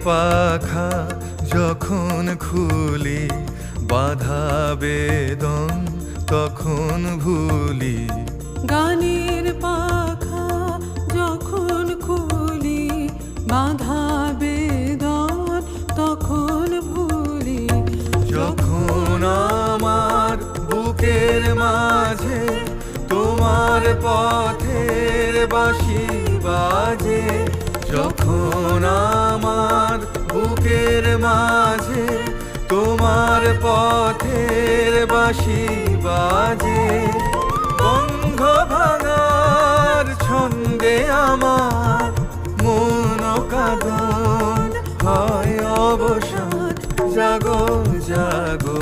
পাখা যখন খুলি, বাধা বেদন তখন ভুলি। গানের পাখা যখন খুলি, বাধা বেদন তখন ভুলি। যখন আমার বুকের মাঝে তোমার পথের বাঁশি বাজে, যখন আমার বুকের মাঝে তোমার পথের বাঁশি বাজে, বন্ধ ভাঙার ছন্দে আমার মন কাঁদন হয় অবসান। জাগো জাগো।